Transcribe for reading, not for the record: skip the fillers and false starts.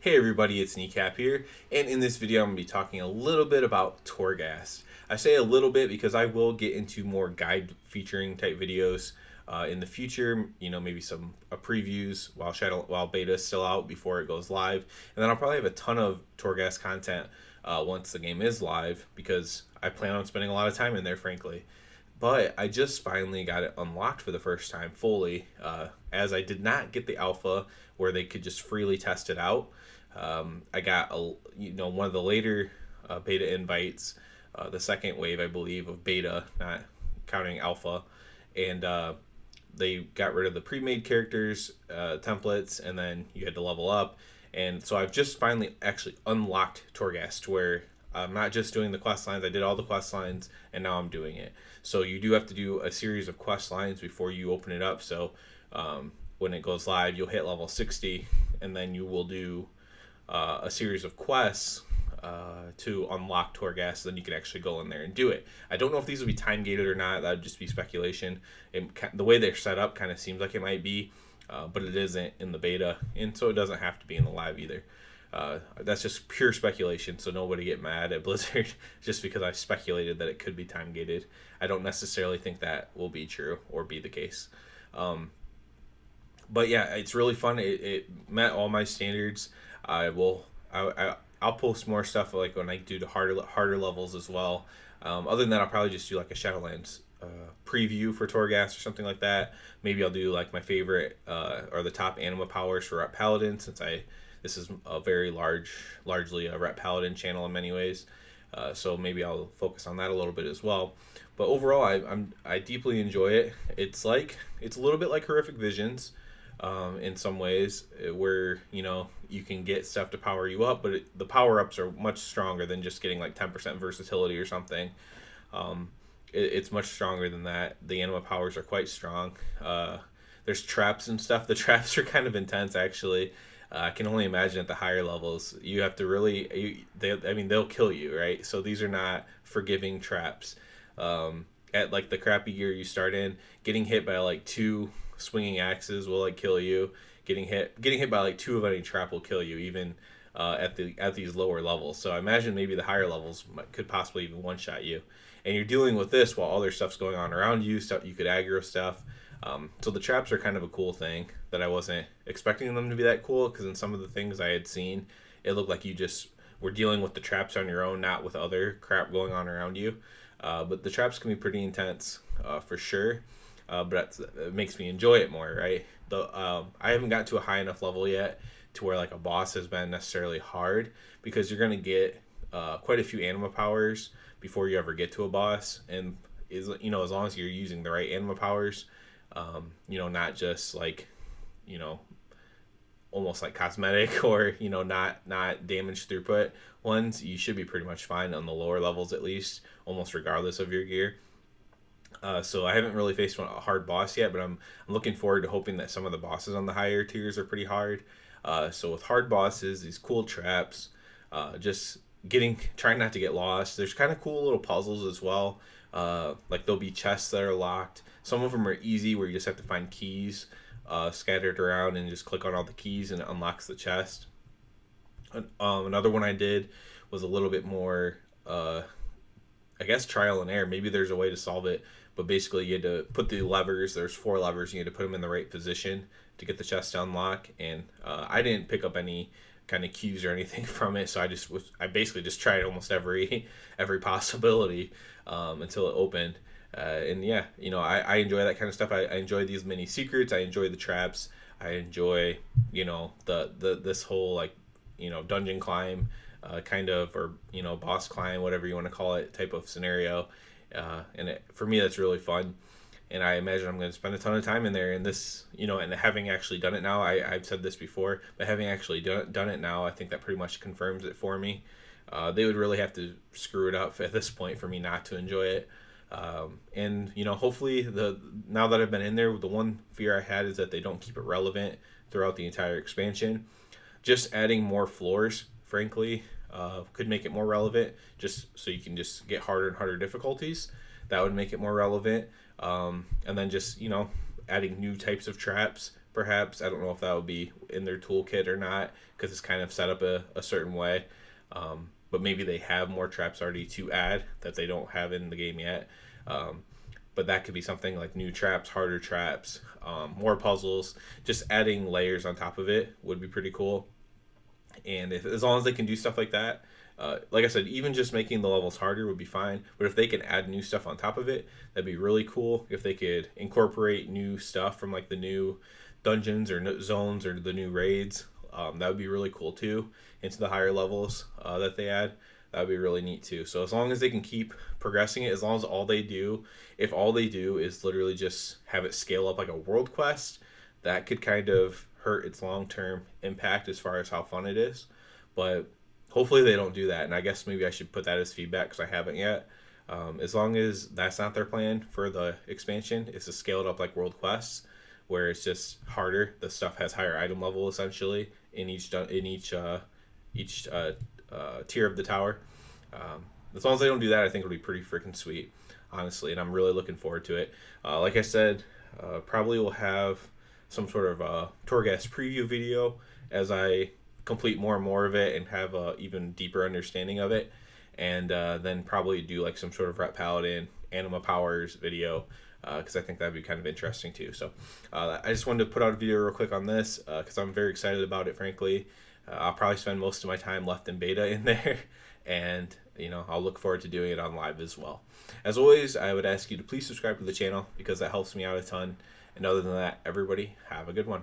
Hey everybody, it's Kneecap here, and in this video I'm going to be talking a little bit about Torghast. I say a little bit because I will get into more guide featuring type videos in the future, maybe some previews while beta is still out before it goes live, and then I'll probably have a ton of Torghast content once the game is live because I plan on spending a lot of time in there, frankly. But I just finally got it unlocked for the first time fully, as I did not get the alpha where they could just freely test it out. I got one of the later beta invites, the second wave I believe of beta, not counting alpha, and they got rid of the pre-made characters templates, and then you had to level up. And so I've just finally actually unlocked Torghast, where I'm not just doing the quest lines. I did all the quest lines, and now I'm doing it. So you do have to do a series of quest lines before you open it up. So when it goes live, you'll hit level 60, and then you will do a series of quests to unlock Torghast. Then you can actually go in there and do it. I don't know if these will be time gated or not. That would just be speculation. The way they're set up kind of seems like it might be, but it isn't in the beta, and so it doesn't have to be in the live either. That's just pure speculation, so nobody get mad at Blizzard just because I speculated that it could be time gated. I don't necessarily think that will be true or be the case. But yeah, it's really fun. It met all my standards. I'll post more stuff like when I do the harder levels as well. Other than that, I'll probably just do like a Shadowlands preview for Torghast or something like that. Maybe I'll do like my favorite or the top anima powers for Rep Paladin, since this is a very largely a Rep Paladin channel in many ways. So maybe I'll focus on that a little bit as well. But overall, I deeply enjoy it. It's a little bit like Horrific Visions in some ways, where you can get stuff to power you up, but the power ups are much stronger than just getting like 10% versatility or something. It's much stronger than that. The anima powers are quite strong. There's traps and stuff. The traps are kind of intense, actually. I can only imagine at the higher levels, you have to really, they'll kill you, right? So these are not forgiving traps. At like the crappy gear you start in, getting hit by like 2 swinging axes will like kill you. Getting hit by like 2 of any trap will kill you, even at these lower levels. So I imagine maybe the higher levels could possibly even one shot you, and you're dealing with this while other stuff's going on around you. Stuff you could aggro stuff. So the traps are kind of a cool thing that I wasn't expecting them to be that cool, because in some of the things I had seen, it looked like you just were dealing with the traps on your own, not with other crap going on around you. But the traps can be pretty intense for sure. But it makes me enjoy it more, right? I haven't got to a high enough level yet to where like a boss has been necessarily hard, because you're gonna get quite a few anima powers before you ever get to a boss, and as long as you're using the right anima powers, not just like, almost like cosmetic or not damage throughput ones, you should be pretty much fine on the lower levels, at least, almost regardless of your gear. So I haven't really faced a hard boss yet, but I'm looking forward to hoping that some of the bosses on the higher tiers are pretty hard. So with hard bosses, these cool traps, just trying not to get lost. There's kind of cool little puzzles as well. Like there'll be chests that are locked. Some of them are easy, where you just have to find keys scattered around and just click on all the keys and it unlocks the chest. Another one I did was a little bit more, I guess, trial and error. Maybe there's a way to solve it, but basically you had to put the levers. There's 4 levers. You had to put them in the right position to get the chest to unlock. And I didn't pick up any kind of cues or anything from it, so I basically just tried almost every possibility until it opened. And yeah, I enjoy that kind of stuff. I enjoy these mini secrets. I enjoy the traps. I enjoy this whole like dungeon climb kind of, or boss climb, whatever you want to call it, type of scenario. And for me, that's really fun. And I imagine I'm going to spend a ton of time in there. And this, and having actually done it now, I've said this before, but having actually done it now, I think that pretty much confirms it for me. They would really have to screw it up at this point for me not to enjoy it. And hopefully now that I've been in there, the one fear I had is that they don't keep it relevant throughout the entire expansion. Just adding more floors, frankly, could make it more relevant, just so you can just get harder and harder difficulties. That would make it more relevant. And then just adding new types of traps perhaps. I don't know if that would be in their toolkit or not, because it's kind of set up a certain way. But maybe they have more traps already to add that they don't have in the game yet. Um, but that could be something like new traps, harder traps, more puzzles. Just adding layers on top of it would be pretty cool. And if, as long as they can do stuff like that, like I said, even just making the levels harder would be fine. But if they can add new stuff on top of it, that'd be really cool. If they could incorporate new stuff from like the new dungeons or zones or the new raids, that would be really cool too. Into the higher levels that they add, that would be really neat too. So as long as they can keep progressing it, as long as all they do, if all they do is literally just have it scale up like a world quest, that could kind of hurt its long term impact as far as how fun it is. But hopefully they don't do that, and I guess maybe I should put that as feedback because I haven't yet. As long as that's not their plan for the expansion, it's to scale it up like world quests, where it's just harder. The stuff has higher item level essentially in each tier of the tower. As long as they don't do that, I think it'll be pretty freaking sweet, honestly, and I'm really looking forward to it. Like I said, probably will have some sort of Torghast preview video as I complete more and more of it and have a even deeper understanding of it, and then probably do like some sort of Ret Paladin Anima Powers video, because I think that'd be kind of interesting too. So I just wanted to put out a video real quick on this because I'm very excited about it, frankly. I'll probably spend most of my time left in beta in there, and I'll look forward to doing it on live as well. As always, I would ask you to please subscribe to the channel because that helps me out a ton. And other than that, everybody have a good one.